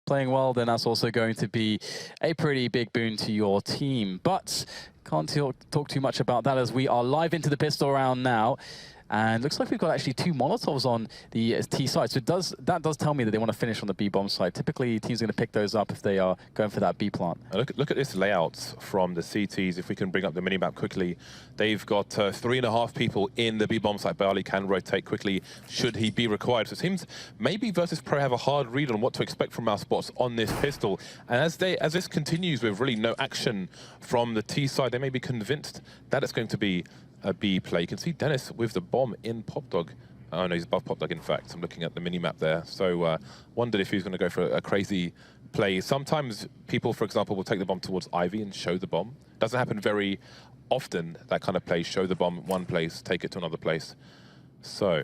playing well, then that's also going to be a pretty big boon to your team. But can't talk too much about that as we are live into the pistol round now. And looks like we've got actually 2 Molotovs on the T side. So that does tell me that they want to finish on the B bomb side. Typically, teams are going to pick those up if they are going for that B plant. Look at this layout from the CTs. If we can bring up the minimap quickly, they've got 3.5 people in the B bomb site. Bali can rotate quickly should he be required. So it seems maybe Virtus Pro have a hard read on what to expect from Mousesports on this pistol. And as this continues with really no action from the T side, they may be convinced that it's going to be a B play. You can see Dennis with the bomb in Pop Dog. Oh no, he's above Pop Dog in fact. I'm looking at the mini-map there. So wondered if he was going to go for a crazy play. Sometimes people, for example, will take the bomb towards Ivy and show the bomb. Doesn't happen very often, that kind of play. Show the bomb one place, take it to another place. So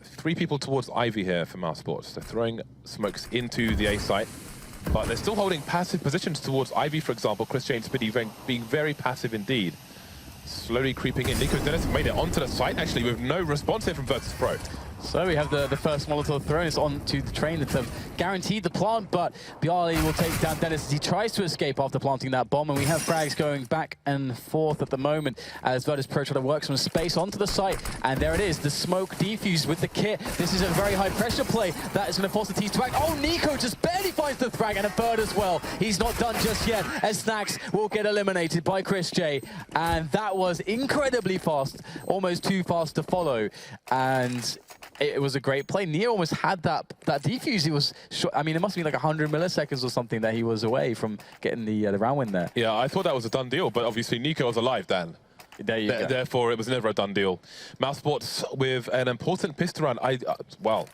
3 people towards Ivy here for Mousesports. They're throwing smokes into the A site, but they're still holding passive positions towards Ivy, for example. Chris James being very passive indeed. Slowly creeping in. Nico Dennis made it onto the site, actually, with no response here from Virtus Pro. So we have the first Molotov thrown. It's onto the train that have guaranteed the plant, but Bialy will take down Dennis as he tries to escape after planting that bomb. And we have frags going back and forth at the moment as Virtus Pro try to work some space onto the site. And there it is, the smoke defused with the kit. This is a very high pressure play. That is going to force the T's to act. Oh, Nico just barely finds the frag and a bird as well. He's not done just yet as Snacks will get eliminated by Chris J. And that was incredibly fast, almost too fast to follow. And it was a great play. Neo almost had that defuse. It was, I mean, it must be like 100 milliseconds or something that he was away from getting the round win there. Yeah, I thought that was a done deal, but obviously Nico was alive, Dan. There you go. Therefore, it was never a done deal. Mousesports with an important pistol round. Well,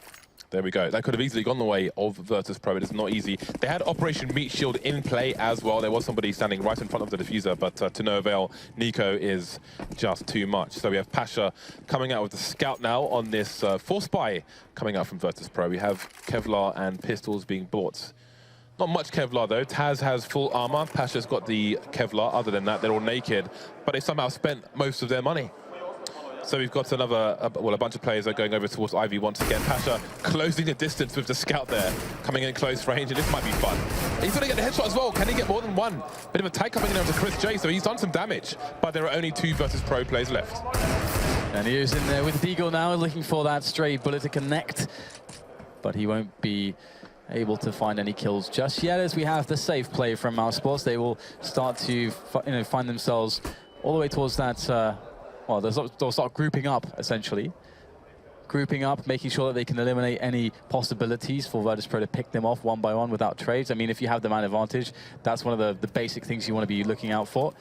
there we go. That could have easily gone the way of Virtus Pro. It is not easy. They had Operation Meat Shield in play as well. There was somebody standing right in front of the diffuser, but to no avail. Nico is just too much. So we have Pasha coming out with the scout now on this Force Spy coming out from Virtus Pro. We have Kevlar and pistols being bought. Not much Kevlar though. Taz has full armor. Pasha's got the Kevlar. Other than that, they're all naked, but they somehow spent most of their money. So we've got a bunch of players are going over towards Ivy once again. Pasha closing the distance with the scout there, coming in close range, and this might be fun. He's going to get the headshot as well. Can he get more than one? Bit of a tag coming in over to Chris J, so he's done some damage, but there are only 2 Virtus Pro players left. And he is in there with Deagle now, looking for that stray bullet to connect, but he won't be able to find any kills just yet as we have the safe play from Mousesports. They will start to find themselves all the way towards that well, they'll start grouping up, essentially. Grouping up, making sure that they can eliminate any possibilities for Virtus Pro to pick them off one by one without trades. I mean, if you have the man advantage, that's one of the basic things you want to be looking out for.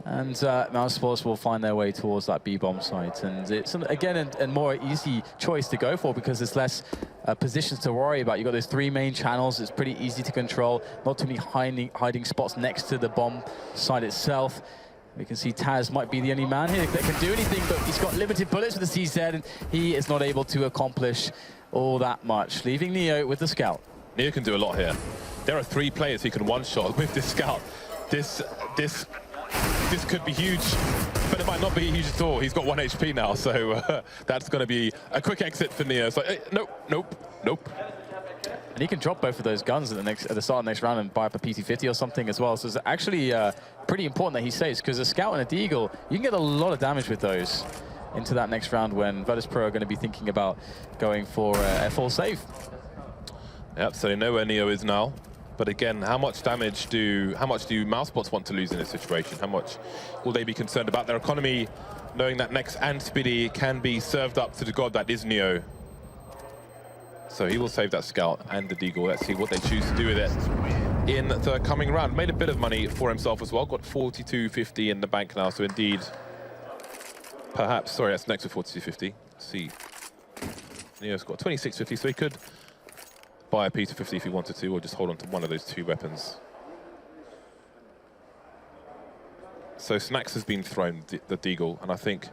And Mousesports will find their way towards that B-bomb site. And it's, again, a more easy choice to go for because there's less positions to worry about. You've got those 3 main channels. It's pretty easy to control. Not too many hiding spots next to the bomb site itself. We can see Taz might be the only man here that can do anything, but he's got limited bullets with the CZ, and he is not able to accomplish all that much, leaving Neo with the scout. Neo can do a lot here. There are 3 players who can one-shot with this scout. This could be huge, but it might not be huge at all. He's got 1 HP now, so that's going to be a quick exit for Neo. So nope. And he can drop both of those guns at the start of the next round and buy up a PT-50 or something as well. So it's actually pretty important that he saves, because a scout and a Deagle, you can get a lot of damage with those into that next round when Virtus Pro are going to be thinking about going for a full save. Yep, so they know where Neo is now. But again, how much do Mousesports want to lose in this situation? How much will they be concerned about their economy, knowing that next and Speedy can be served up to the god that is Neo? So he will save that scout and the Deagle. Let's see what they choose to do with it in the coming round. Made a bit of money for himself as well. Got 42.50 in the bank now. So indeed, perhaps, sorry, that's next to 42.50. Let's see. Neo's got 26.50, so he could buy a P250 if he wanted to, or just hold on to one of those 2 weapons. So Snacks has been thrown, the Deagle, and I think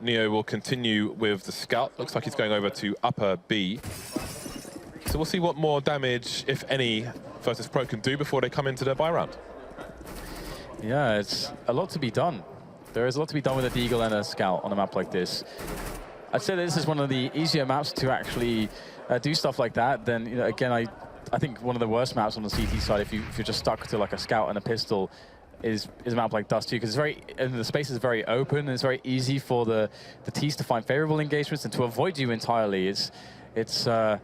Neo will continue with the scout. Looks like he's going over to upper B. So we'll see what more damage, if any, Virtus Pro can do before they come into their buy round. Yeah, it's a lot to be done. There is a lot to be done with a Deagle and a scout on a map like this. I'd say that this is one of the easier maps to actually do stuff like that. Then, again, I think one of the worst maps on the CT side, if you're just stuck to like a scout and a pistol, is a map like Dust 2, because the space is very open, and it's very easy for the Ts to find favorable engagements and to avoid you entirely. It's not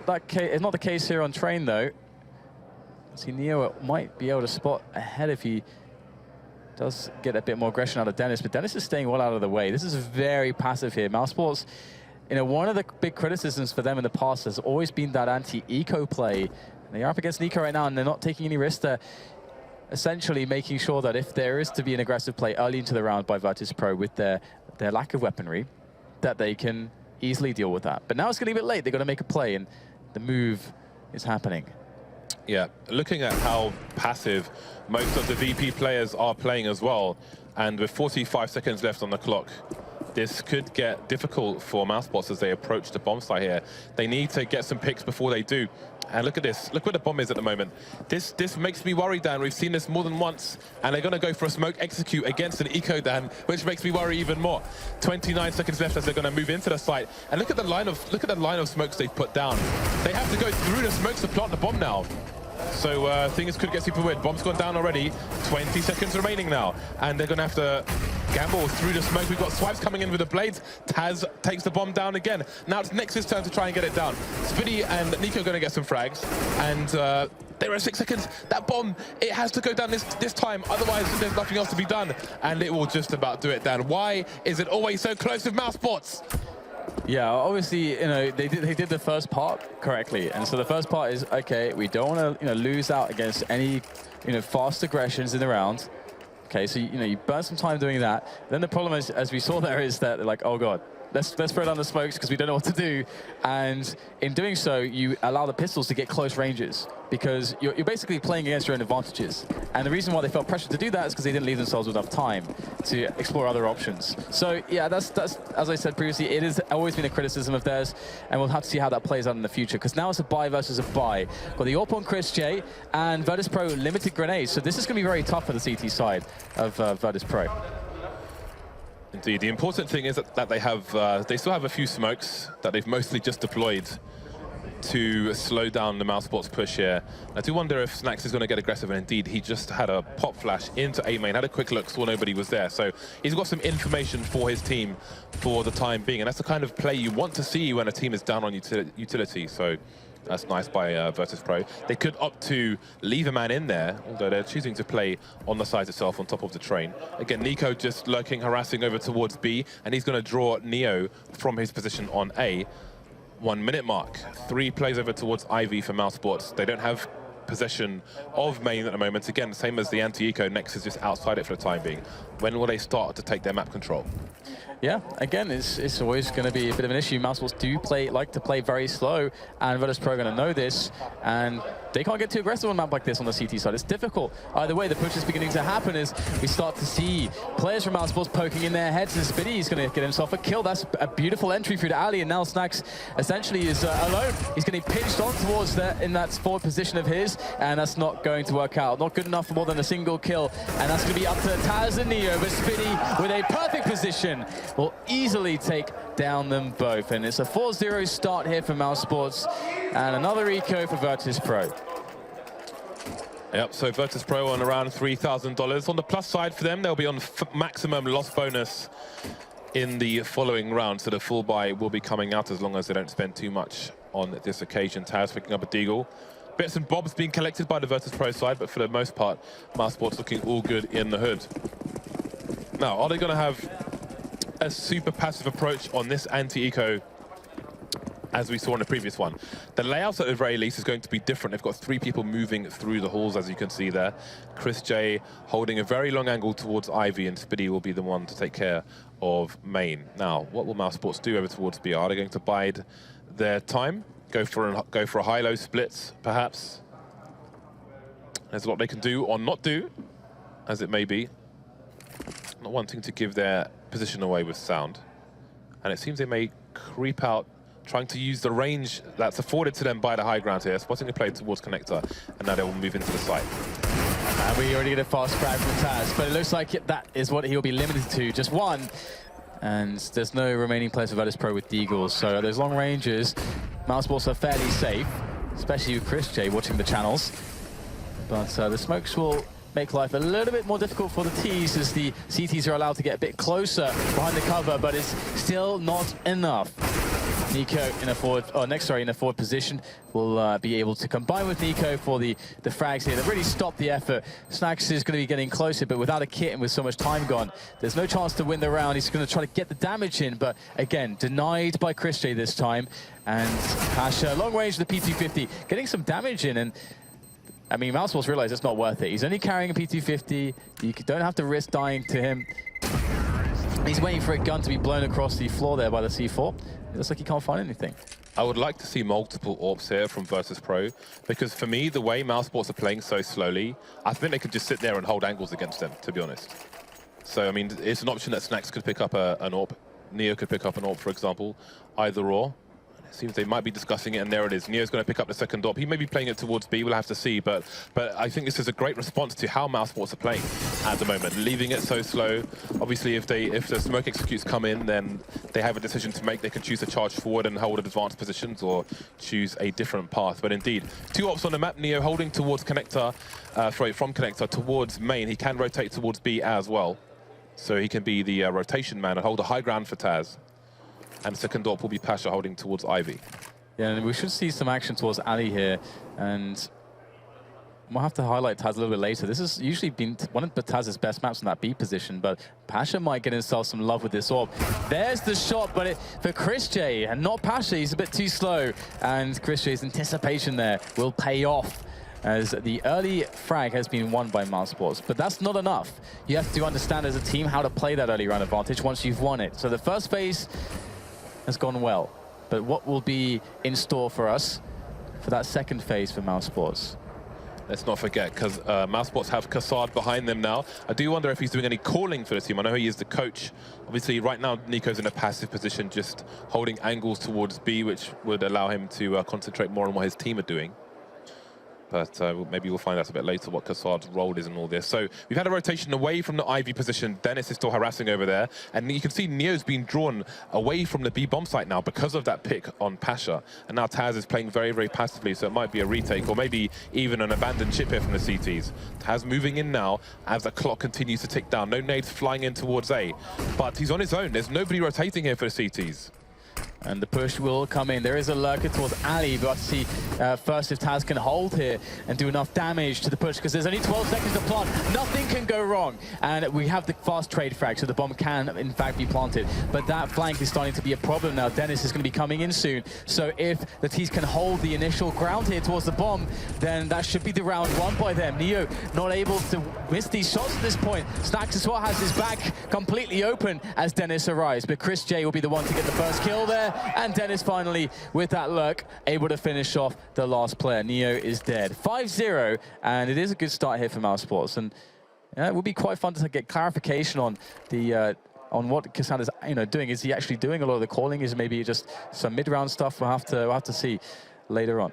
the case here on Train though. See, Neo might be able to spot ahead if he does get a bit more aggression out of Dennis, but Dennis is staying well out of the way. This is very passive here. Mousesports, one of the big criticisms for them in the past has always been that anti-eco play. They are up against Nico right now, and they're not taking any risks. They're essentially making sure that if there is to be an aggressive play early into the round by Virtus.pro with their lack of weaponry, that they can easily deal with that. But now it's getting a bit late. They've got to make a play, and the move is happening. Yeah, looking at how passive most of the VP players are playing as well, and with 45 seconds left on the clock, this could get difficult for Mousesports as they approach the bomb site here. They need to get some picks before they do. And look at this. Look where the bomb is at the moment. This makes me worry, Dan. We've seen this more than once, and they're going to go for a smoke execute against an eco, Dan, which makes me worry even more. 29 seconds left as they're going to move into the site. And look at the line of smokes they've put down. They have to go through the smokes to plant the bomb now. So things could get super weird. Bomb's gone down already. 20 seconds remaining now, and they're going to have to gamble through the smoke. We've got Swipes coming in with the blades. Taz takes the bomb down again. Now it's Nex's turn to try and get it down. Spitty and Nico are going to get some frags, and there are 6 seconds. That bomb, it has to go down this time, otherwise there's nothing else to be done, and it will just about do it, Dan. Why is it always so close with Mousesports? Yeah, obviously, they did the first part correctly, and so the first part is, okay, we don't want to lose out against any fast aggressions in the round. Okay, so you burn some time doing that. Then the problem is, as we saw there, is that they're like, oh god, let's throw down the smokes because we don't know what to do. And in doing so, you allow the pistols to get close ranges because you're basically playing against your own advantages. And the reason why they felt pressured to do that is because they didn't leave themselves enough time to explore other options. So yeah, that's as I said previously, it has always been a criticism of theirs, and we'll have to see how that plays out in the future, because now it's a buy versus a buy. Got the AWP on Chris J, and Virtus.pro limited grenades, so this is going to be very tough for the CT side of Virtus.pro. Indeed, the important thing is that they still have a few smokes that they've mostly just deployed to slow down the Mousesports push here. I do wonder if Snax is going to get aggressive, and indeed he just had a pop flash into A main, had a quick look, saw nobody was there. So he's got some information for his team for the time being, and that's the kind of play you want to see when a team is down on utility. So that's nice by Virtus.pro. They could opt to leave a man in there, although they're choosing to play on the site itself on top of the train. Again, Nico just lurking, harassing over towards B, and he's going to draw Neo from his position on A. 1 minute mark. 3 plays over towards Ivy for Mousesports. They don't have possession of main at the moment. Again, same as the anti-eco, Nex is just outside it for the time being. When will they start to take their map control? Yeah, again, it's always going to be a bit of an issue. Mousesports do like to play very slow, and Virtus.pro are going to know this, and they can't get too aggressive on a map like this on the CT side. It's difficult. Either way, the push is beginning to happen as we start to see players from Mousesports poking in their heads, and Spitty is going to get himself a kill. That's a beautiful entry through to Ali, and now Snax essentially is alone. He's getting pinched on towards in that forward position of his, and that's not going to work out. Not good enough for more than a single kill, and that's going to be up to Taz and Neo, but Spitty with a perfect position will easily take down them both. And it's a 4-0 start here for Mousesports, and another eco for Virtus.pro. Yep, so Virtus.pro on around $3,000. On the plus side for them, they'll be on maximum loss bonus in the following round, so the full buy will be coming out as long as they don't spend too much on this occasion. Taz picking up a deagle. Bits and bobs being collected by the Virtus.pro side, but for the most part, Mousesports looking all good in the hood. Now, are they going to have a super passive approach on this anti-eco as we saw in the previous one? The layout at the very least is going to be different. They've got 3 people moving through the halls, as you can see there. Chris J holding a very long angle towards Ivy, and Spitty will be the one to take care of main. Now, what will Mousesports do over towards B? Are they going to bide their time? Go for a high-low split, perhaps? There's a lot they can do or not do, as it may be. Not wanting to give their position away with sound. And it seems they may creep out, trying to use the range that's afforded to them by the high ground here, spotting a play towards Connector, and now they will move into the site. And we already get a fast frag from Taz, but it looks like that is what he'll be limited to, just 1. And there's no remaining players for Virtus.pro with deagles, so those long ranges, Mousesports are fairly safe. especially with Chris J watching the channels. But the smokes will make life a little bit more difficult for the Ts as the CTs are allowed to get a bit closer behind the cover, but it's still not enough. NiKo in a forward, in a forward position will be able to combine with NiKo for the frags here. They've really stopped the effort. Snax is going to be getting closer, but without a kit and with so much time gone, there's no chance to win the round. He's going to try to get the damage in, but again, denied by Chris J this time. And Pasha, long range of the P250, getting some damage in. And I mean, Mousesports realize it's not worth it. He's only carrying a P250. You don't have to risk dying to him. He's waiting for a gun to be blown across the floor there by the C4. It looks like he can't find anything. I would like to see multiple AWPs here from Virtus.pro, because for me, the way Mousesports are playing so slowly, I think they could just sit there and hold angles against them, to be honest. So, I mean, it's an option that Snax could pick up an AWP. Neo could pick up an AWP, for example, either or. It seems they might be discussing it, and there it is. Neo's going to pick up the second AWP. He may be playing it towards B, we'll have to see, but I think this is a great response to how Mousesports are playing at the moment, leaving it so slow. Obviously, if the smoke executes come in, then they have a decision to make. They can choose to charge forward and hold advanced positions, or choose a different path. But indeed, 2 AWPs on the map. Neo holding towards connector, from connector towards main. He can rotate towards B as well, so he can be the rotation man and hold a high ground for Taz. And second AWP will be Pasha holding towards Ivy. Yeah, and we should see some action towards Ali here. And we'll have to highlight Taz a little bit later. This has usually been one of Taz's best maps in that B position, but Pasha might get himself some love with this AWP. There's the shot, but for Chris J, and not Pasha, he's a bit too slow. And Chris J's anticipation there will pay off, as the early frag has been won by Mousesports. But that's not enough. You have to understand as a team how to play that early round advantage once you've won it. So the first phase has gone well, but what will be in store for us for that second phase for Mousesports? Let's not forget, because Mousesports have Kassad behind them now. I do wonder if he's doing any calling for the team. I know he is the coach. Obviously, right now, NiKo's in a passive position, just holding angles towards B, which would allow him to concentrate more on what his team are doing. But maybe we'll find out a bit later what Kassad's role is in all this. So we've had a rotation away from the Ivy position. Dennis is still harassing over there. And you can see Neo's been drawn away from the B bomb site now because of that pick on Pasha. And now Taz is playing very, very passively, so it might be a retake or maybe even an abandoned chip here from the CTs. Taz moving in now as the clock continues to tick down. No nades flying in towards A. But he's on his own. There's nobody rotating here for the CTs. And the push will come in. There is a lurker towards Ali. We'll have to see first if Taz can hold here and do enough damage to the push, because there's only 12 seconds to plant. Nothing can go wrong. And we have the fast trade frag, so the bomb can, in fact, be planted. But that flank is starting to be a problem now. Dennis is going to be coming in soon. So if the T's can hold the initial ground here towards the bomb, then that should be the round won by them. Neo not able to miss these shots at this point. Snax as well has his back completely open as Dennis arrives. But Chris J will be the one to get the first kill there. And Dennis finally, with that lurk, able to finish off the last player. Neo is dead. 5-0, and it is a good start here for Mousesports. And it would be quite fun to get clarification on the on what Kassad is doing. Is he actually doing a lot of the calling? Is maybe just some mid-round stuff? We'll have to see later on.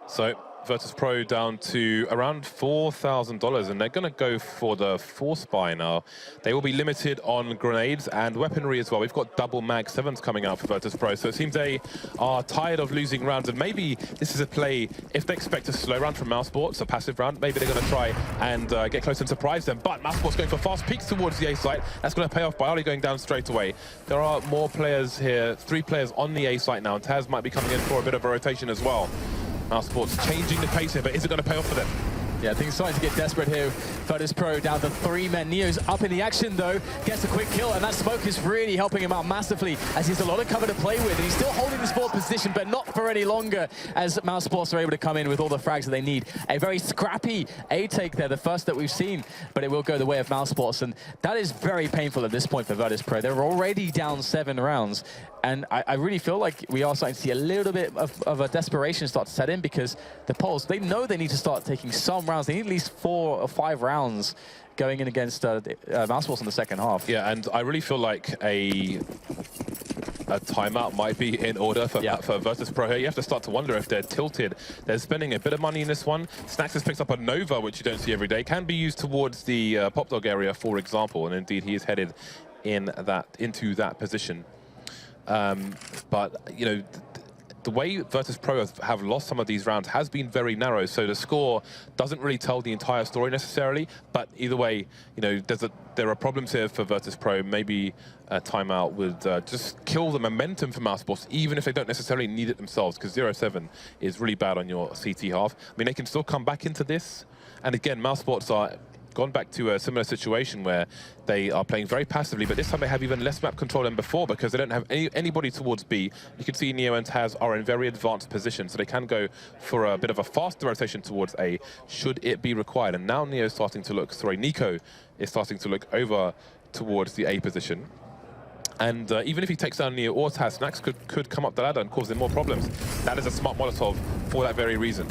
So Virtus.pro down to around $4,000, and they're going to go for the Force Buy now. They will be limited on grenades and weaponry as well. We've got double mag 7s coming out for Virtus.pro, so it seems they are tired of losing rounds, and maybe this is a play, if they expect a slow round from Mousesports, a passive round, maybe they're going to try and get close and surprise them. But Mousesports going for fast peeks towards the A site. That's going to pay off by Ali going down straight away. There are more players here, 3 players on the A site now, and Taz might be coming in for a bit of a rotation as well. Mousesports changing the pace here, but is it going to pay off for them? Yeah, things starting to get desperate here. Virtus.pro down to 3 men. Neo's up in the action though, gets a quick kill, and that smoke is really helping him out massively as he's a lot of cover to play with, and he's still holding this forward position, but not for any longer as Mousesports are able to come in with all the frags that they need. A very scrappy A-take there, the first that we've seen, but it will go the way of Mousesports, and that is very painful at this point for Virtus.pro. They're already down 7 rounds. And I really feel like we are starting to see a little bit of a desperation start to set in, because the Poles, they know they need to start taking some rounds. They need at least 4 or 5 rounds going in against Mousesports in the second half. Yeah, and I really feel like a timeout might be in order for Virtus.pro here. You have to start to wonder if they're tilted. They're spending a bit of money in this one. Snax has picked up a Nova, which you don't see every day. Can be used towards the Pop Dog area, for example, and indeed he is headed into that position. But, the way Virtus.pro have lost some of these rounds has been very narrow, so the score doesn't really tell the entire story necessarily, but either way, you know, there are problems here for Virtus.pro. Maybe a timeout would just kill the momentum for Mousesports, even if they don't necessarily need it themselves, because 0-7 is really bad on your CT half. I mean, they can still come back into this, and again, Mousesports are gone back to a similar situation where they are playing very passively, but this time they have even less map control than before because they don't have anybody towards B. You can see Neo and Taz are in very advanced positions, so they can go for a bit of a faster rotation towards A, should it be required. And now Nico is starting to look over towards the A position. And even if he takes down Neo or Taz, Snax could come up the ladder and cause them more problems. That is a smart Molotov for that very reason.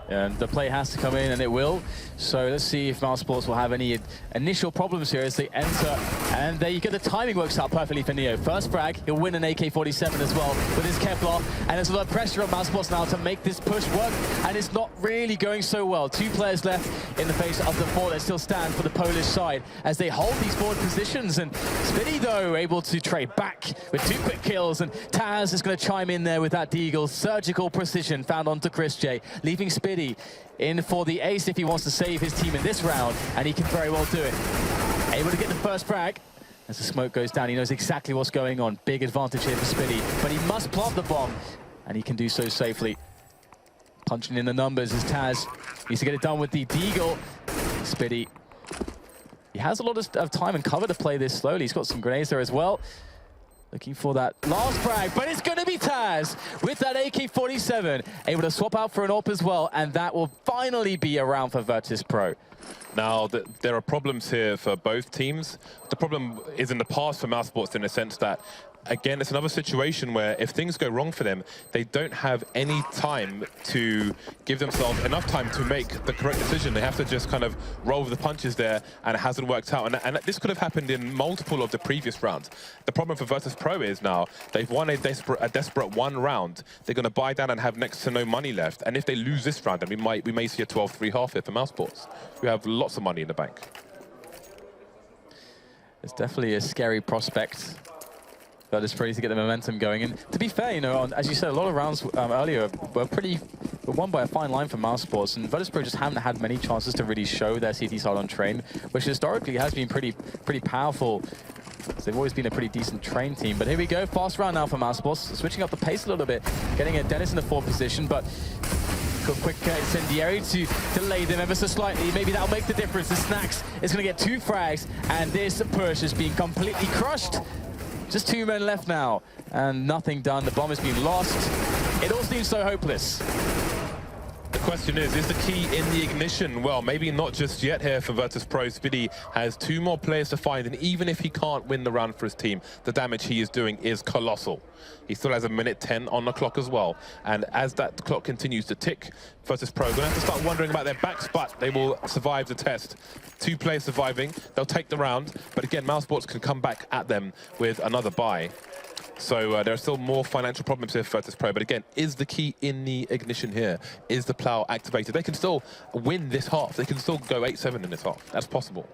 And the play has to come in, and it will. So let's see if Mousesports will have any initial problems here as they enter. And there you go, the timing works out perfectly for Neo. First frag, he'll win an AK-47 as well with his Kevlar. And there's a lot of pressure on Mousesports now to make this push work. And it's not really going so well. 2 players left in the face of the 4 that still stand for the Polish side as they hold these forward positions. And Spitty, though, able to trade back with 2 quick kills. And Taz is going to chime in there with that Deagle. Surgical precision found onto Chris J, leaving Spitty in for the ace if he wants to save his team in this round, and he can very well do it. Able to get the first frag. As the smoke goes down, he knows exactly what's going on. Big advantage here for Spitty, but he must plant the bomb, and he can do so safely. Punching in the numbers as Taz needs to get it done with the Deagle. Spitty, he has a lot of time and cover to play this slowly. He's got some grenades there as well. Looking for that last frag, but it's going to be Taz with that AK-47, able to swap out for an AWP as well, and that will finally be a round for Virtus.pro. Now, there are problems here for both teams. The problem is in the past for Mousesports in the sense that, again, it's another situation where if things go wrong for them, they don't have any time to give themselves enough time to make the correct decision. They have to just kind of roll with the punches there, and it hasn't worked out. And this could have happened in multiple of the previous rounds. The problem for Virtus.pro is now they've won a desperate 1 round. They're going to buy down and have next to no money left. And if they lose this round, then we may see a 12-3 half here for Mousesports. We have lots of money in the bank. It's definitely a scary prospect. Virtus.pro to get the momentum going. And to be fair, you know, as you said, a lot of rounds earlier were won by a fine line for Mousesports, and Virtus.pro just haven't had many chances to really show their CT side on train, which historically has been pretty powerful. So they've always been a pretty decent train team. But here we go, fast round now for Mousesports, switching up the pace a little bit, getting a Dennis in the 4th position, but quick incendiary to delay them ever so slightly. Maybe that'll make the difference. The Snax is going to get 2 frags, and this push is being completely crushed. Just 2 men left now, and nothing done. The bomb has been lost. It all seems so hopeless. The question is the key in the ignition? Well, maybe not just yet here for Virtus.pro. Spitty has 2 more players to find, and even if he can't win the round for his team, the damage he is doing is colossal. He still has a minute 10 on the clock as well. And as that clock continues to tick, Virtus.pro are going to have to start wondering about their backs, but they will survive the test. 2 players surviving, they'll take the round, but again, Mousesports can come back at them with another buy. So there are still more financial problems here for Virtus.pro, but again, is the key in the ignition here? Is the plow activated? They can still win this half. They can still go 8-7 in this half. That's possible.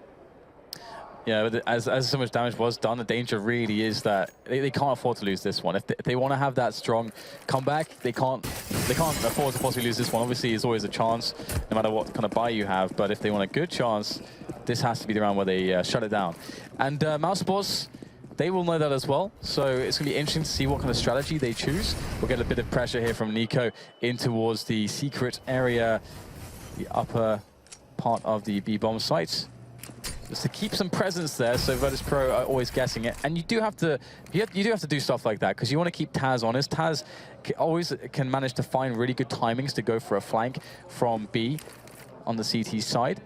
Yeah, but as so much damage was done, the danger really is that they can't afford to lose this one. If they want to have that strong comeback, they can't afford to possibly lose this one. Obviously, there's always a chance, no matter what kind of buy you have. But if they want a good chance, this has to be the round where they shut it down. And Mousesports, they will know that as well. So it's going to be interesting to see what kind of strategy they choose. We'll get a bit of pressure here from Nico in towards the secret area, the upper part of the B-bomb site. Just to keep some presence there, so Virtus.pro are always guessing it. And you do have to do stuff like that, because you want to keep Taz honest. Taz always can manage to find really good timings to go for a flank from B on the CT side.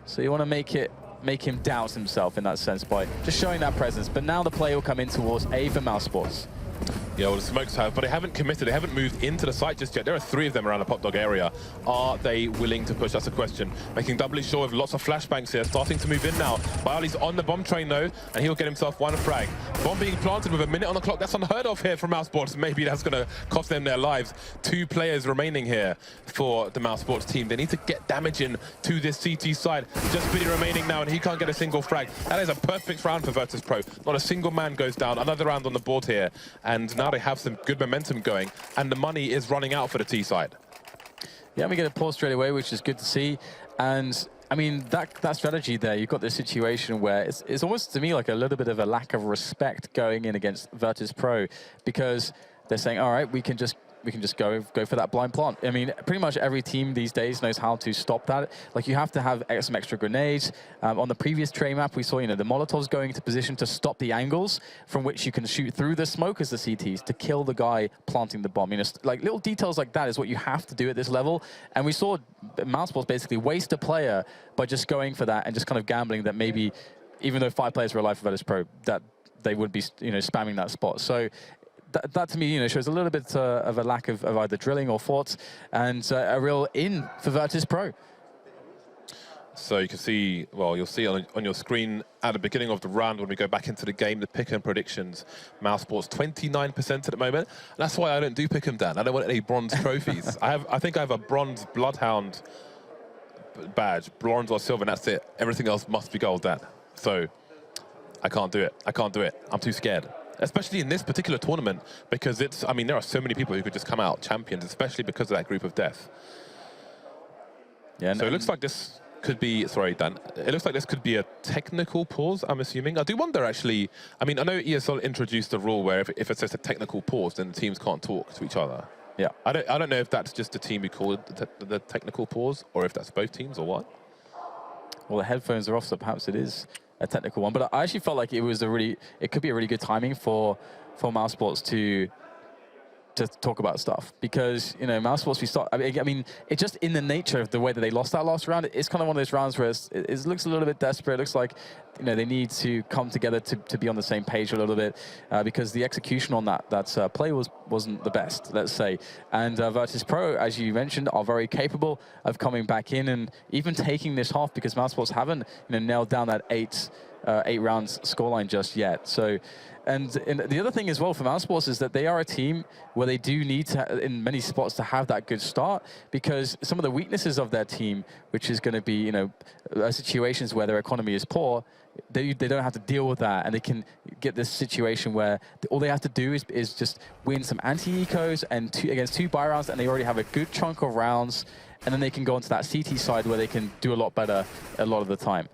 So you want to make him doubt himself in that sense by just showing that presence. But now the play will come in towards A for Mousesports. Yeah, well, the smokes have, but they haven't committed. They haven't moved into the site just yet. There are 3 of them around the Pop Dog area. Are they willing to push? That's a question. Making doubly sure with lots of flashbangs here. Starting to move in now. Bialy's on the bomb train, though, and he'll get himself 1 frag. Bomb being planted with a minute on the clock. That's unheard of here from Mousesports. Maybe that's going to cost them their lives. 2 players remaining here for the Mousesports team. They need to get damage in to this CT side. Just Spitty remaining now, and he can't get a single frag. That is a perfect round for Virtus.pro. Not a single man goes down. Another round on the board here. And now now they have some good momentum going, and the money is running out for the T side. Yeah, we get a pause straight away, which is good to see. And I mean, that strategy there, you've got this situation where it's almost to me like a little bit of a lack of respect going in against Virtus Pro, because they're saying, all right, we can just go for that blind plant. I mean, pretty much every team these days knows how to stop that. Like, you have to have some extra grenades. On the previous tray map, we saw, you know, the Molotovs going into position to stop the angles from which you can shoot through the smoke as the CTs to kill the guy planting the bomb. You know, like little details like that is what you have to do at this level. And we saw Mousesports basically waste a player by just going for that and just kind of gambling that maybe, even though 5 players were alive for Virtus Pro, that they would be, you know, spamming that spot. So that to me, you know, shows a little bit of a lack of either drilling or thoughts, and a real in for Virtus Pro. So you can see, well, you'll see on your screen at the beginning of the round when we go back into the game, the pick 'em predictions. Mousesports 29% at the moment. And that's why I don't do pick 'em, Dan. I don't want any bronze trophies. I think I have a bronze Bloodhound badge, bronze or silver, and that's it. Everything else must be gold, Dan. So I can't do it. I can't do it. I'm too scared. Especially in this particular tournament, because it's, I mean, there are so many people who could just come out champions, especially because of that group of death. Yeah. So it looks like this could be, sorry, Dan, it looks like this could be a technical pause, I'm assuming. I do wonder, actually, I mean, I know ESL introduced a rule where if it says a technical pause, then the teams can't talk to each other. Yeah. I don't know if that's just the team who called it the technical pause, or if that's both teams, or what. Well, the headphones are off, so perhaps it is a technical one. But I actually felt like it could be a really good timing for Mousesports to talk about stuff, because, you know, Mousesports, I mean, it's just in the nature of the way that they lost that last round. It's kind of one of those rounds where it looks a little bit desperate. It looks like, you know, they need to come together to be on the same page a little bit, because the execution on that play wasn't the best, let's say. And Virtus Pro, as you mentioned, are very capable of coming back in and even taking this half, because Mousesports haven't, you know, nailed down that eight rounds scoreline just yet. So. And the other thing as well for Mousesports is that they are a team where they do need to, in many spots, to have that good start, because some of the weaknesses of their team, which is going to be, you know, situations where their economy is poor, they don't have to deal with that, and they can get this situation where all they have to do is just win some anti-ecos and against 2 buy rounds, and they already have a good chunk of rounds, and then they can go onto that CT side where they can do a lot better a lot of the time.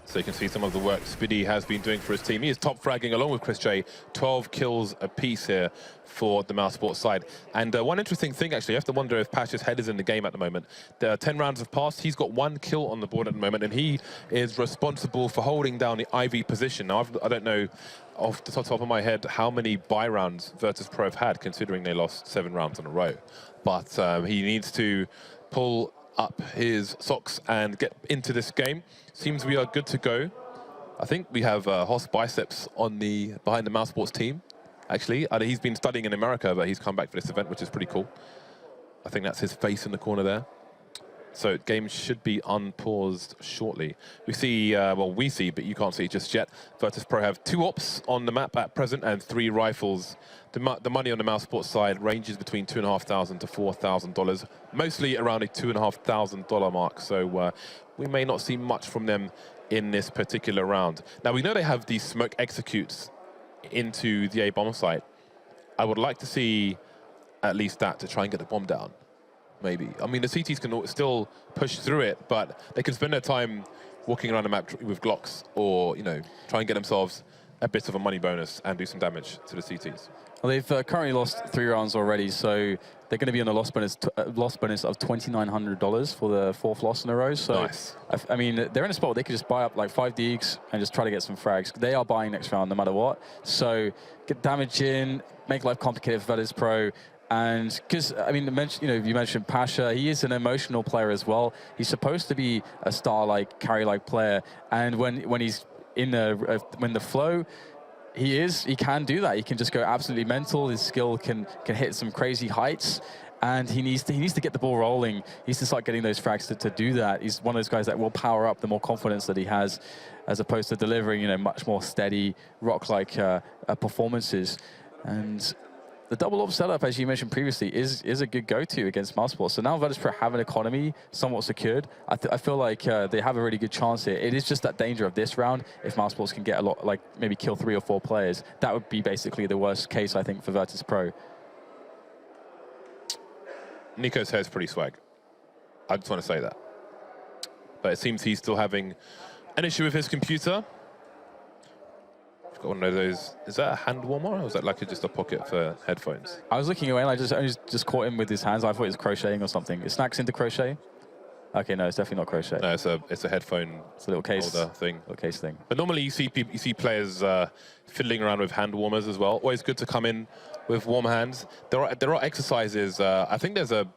So you can see some of the work Spiddy has been doing for his team. He is top fragging along with Chris J. 12 kills apiece here for the Mousesports side. And one interesting thing, actually, you have to wonder if Pash's head is in the game at the moment. The 10 rounds have passed. He's got 1 kill on the board at the moment, and he is responsible for holding down the IV position. Now, I don't know off the top of my head how many buy rounds Virtus Pro have had, considering they lost 7 rounds in a row. But he needs to pull up his socks and get into this game. Seems we are good to go. I think we have Hoss Biceps behind the Mousesports team, actually. He's been studying in America, but he's come back for this event, which is pretty cool. I think that's his face in the corner there. So game should be unpaused shortly. We see, well, we see, but you can't see just yet. Virtus Pro have 2 ops on the map at present and 3 rifles. The money on the Mousesports side ranges between $2,500 to $4,000, mostly around a $2,500 mark. So we may not see much from them in this particular round. Now, we know they have these smoke executes into the A-bomb site. I would like to see at least that to try and get the bomb down. Maybe. I mean, the CTs can still push through it, but they can spend their time walking around the map with Glocks, or, you know, try and get themselves a bit of a money bonus and do some damage to the CTs. Well, they've currently lost 3 rounds already, so they're going to be on a loss bonus of $2,900 for the 4th loss in a row. So, nice. I mean, they're in a spot where they could just buy up like 5 deeks and just try to get some frags. They are buying next round no matter what. So get damage in, make life complicated for Virtus Pro. And because, I mean, you mentioned Pasha, he is an emotional player as well. He's supposed to be a star-like, carry-like player. And when he's in the flow, he can do that. He can just go absolutely mental. His skill can hit some crazy heights. And he needs to get the ball rolling. He needs to start getting those frags to do that. He's one of those guys that will power up the more confidence that he has, as opposed to delivering, you know, much more steady, rock-like performances. And the double orb setup, as you mentioned previously, is a good go-to against Mousesports. So now VirtusPro have an economy somewhat secured. I feel like they have a really good chance here. It is just that danger of this round. If Mousesports can get a lot, like maybe kill 3 or 4 players, that would be basically the worst case, I think, for VirtusPro. Nico's hair's pretty swag. I just want to say that. But it seems he's still having an issue with his computer. Got one of those. Is that a hand warmer, or is that like just a pocket for headphones? I was looking away and I just caught him with his hands. I thought it was crocheting or something. Is Snacks into crochet? Okay, no, it's definitely not crochet. No, it's a headphone. It's a little case holder thing. Little case thing. But normally you see players fiddling around with hand warmers as well. Always good to come in with warm hands. There are exercises. I think there's a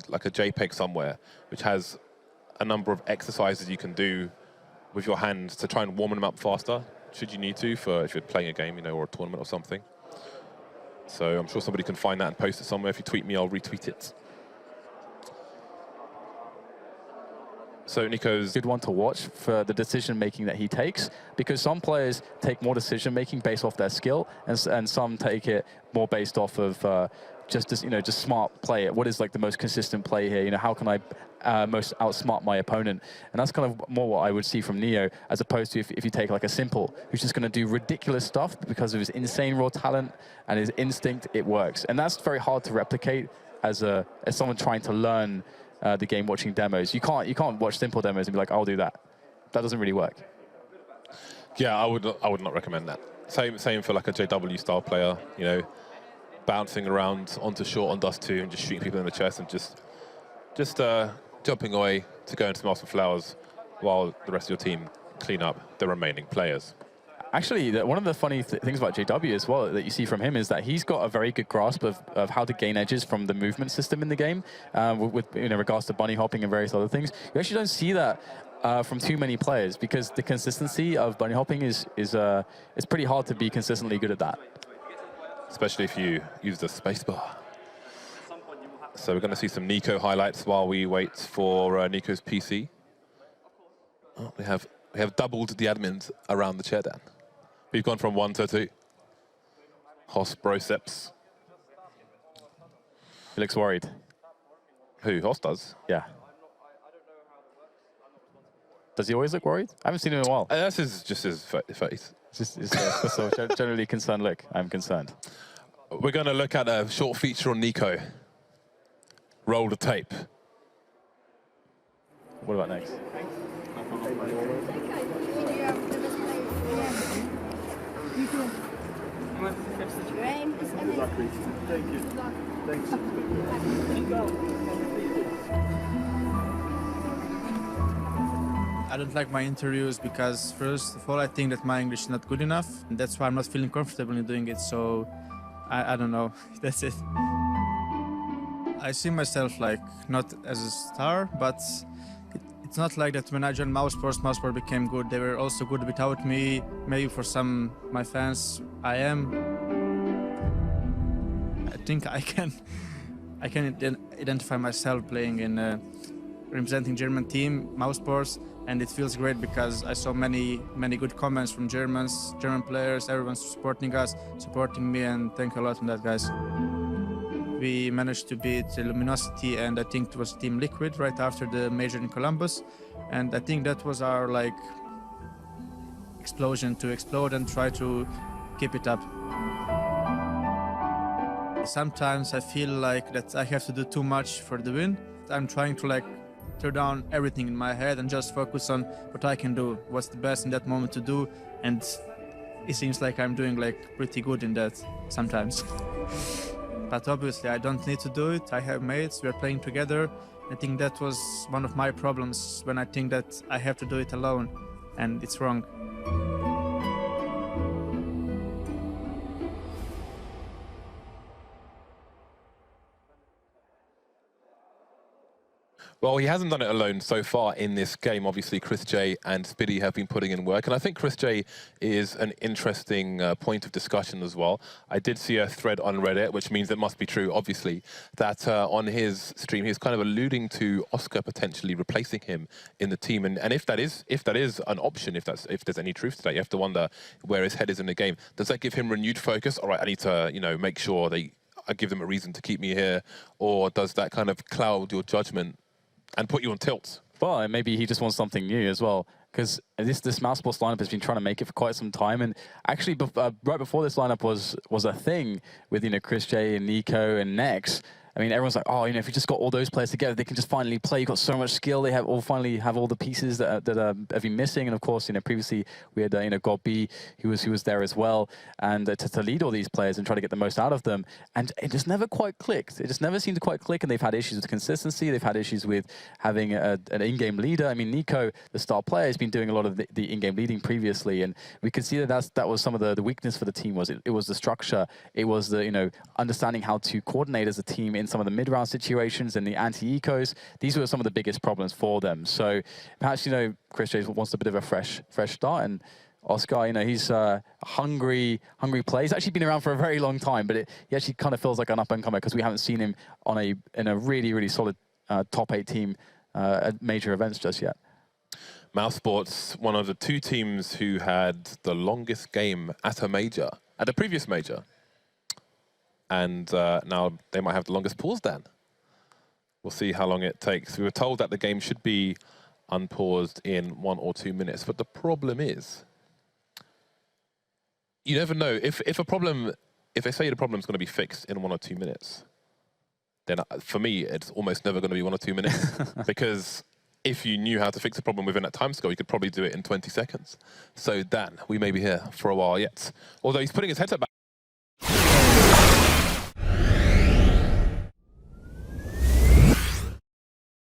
like a JPEG somewhere which has a number of exercises you can do with your hands to try and warm them up faster, should you need to, for if you're playing a game, you know, or a tournament or something. So I'm sure somebody can find that and post it somewhere. If you tweet me, I'll retweet it. So Nico's good one to watch for the decision-making that he takes, because some players take more decision-making based off their skill, and some take it more based off of just smart play. What is like the most consistent play here? You know, how can I most outsmart my opponent? And that's kind of more what I would see from Neo, as opposed to if you take like a Simple, who's just going to do ridiculous stuff because of his insane raw talent and his instinct. It works, and that's very hard to replicate as someone trying to learn the game watching demos. You can't watch Simple demos and be like, I'll do that. That doesn't really work. Yeah, I would not recommend that. Same for like a JW style player, you know, bouncing around onto short on Dust 2 and just shooting people in the chest and just jumping away to go into Smash for Flowers while the rest of your team clean up the remaining players. Actually, one of the funny things about JW as well that you see from him is that he's got a very good grasp of how to gain edges from the movement system in the game, with regards to bunny hopping and various other things. You actually don't see that from too many players, because the consistency of bunny hopping is pretty hard to be consistently good at that. Especially if you use the spacebar. So we're going to see some Nico highlights while we wait for Nico's PC. Oh, we have doubled the admins around the chair, Dan. We've gone from 1 to 2. Hoss Broceps. He looks worried. Who? Hoss does? Yeah. Does he always look worried? I haven't seen him in a while. That's just his face. It's just a generally concerned look. I'm concerned. We're going to look at a short feature on Nico. Roll the tape. What about next? I don't like my interviews because, first of all, I think that my English is not good enough, and that's why I'm not feeling comfortable in doing it. So I don't know. That's it. I see myself like not as a star, but it's not like that. When I joined Mousesports became good. They were also good without me. Maybe for some my fans, I am. I think I can identify myself playing in representing German team, Mousesports, and it feels great because I saw many good comments from German players. Everyone's supporting us, supporting me, and thank you a lot on that, guys. We managed to beat Luminosity, and I think it was Team Liquid right after the major in Columbus, and I think that was our like explosion to explode and try to keep it up. Sometimes I feel like that I have to do too much for the win. I'm trying to like tear down everything in my head and just focus on what I can do, what's the best in that moment to do, and it seems like I'm doing like pretty good in that sometimes. But obviously I don't need to do it. I have mates, we're playing together. I think that was one of my problems, when I think that I have to do it alone, and it's wrong. Well, he hasn't done it alone so far in this game. Obviously, Chris J and Spiddy have been putting in work. And I think Chris J is an interesting point of discussion as well. I did see a thread on Reddit, which means it must be true, obviously, that on his stream, he's kind of alluding to Oscar potentially replacing him in the team. And if that is an option, if there's any truth to that, you have to wonder where his head is in the game. Does that give him renewed focus? All right, I need to, make sure that I give them a reason to keep me here, or does that kind of cloud your judgment and put you on tilt? Well, and maybe he just wants something new as well, because this Mousesports lineup has been trying to make it for quite some time, and actually right before this lineup was a thing with Chris J and Nico and Nex. I mean, everyone's like, oh, if you just got all those players together, they can just finally play. You've got so much skill. They finally have all the pieces that have been missing. And of course, previously we had God B, who was there as well, and to lead all these players and try to get the most out of them. And it just never quite clicked. It just never seemed to quite click. And they've had issues with consistency. They've had issues with having an in-game leader. I mean, Nico, the star player, has been doing a lot of the in-game leading previously, and we could see that was some of the weakness for the team. It was the structure. It was the understanding how to coordinate as a team in some of the mid-round situations and the anti-ecos. These were some of the biggest problems for them. So perhaps, Chris J wants a bit of a fresh start, and Oscar, he's a hungry player. He's actually been around for a very long time, but he actually kind of feels like an up-and-comer because we haven't seen him in a really, really solid top 8 team at major events just yet. Mousesports, one of the 2 teams who had the longest game at a major, at a previous major. And now they might have the longest pause then. We'll see how long it takes. We were told that the game should be unpaused in 1 or 2 minutes, but the problem is, you never know. If they say the problem's going to be fixed in 1 or 2 minutes, then for me, it's almost never going to be 1 or 2 minutes. Because if you knew how to fix a problem within that time scale, you could probably do it in 20 seconds. So Dan, we may be here for a while yet. Although he's putting his headset back.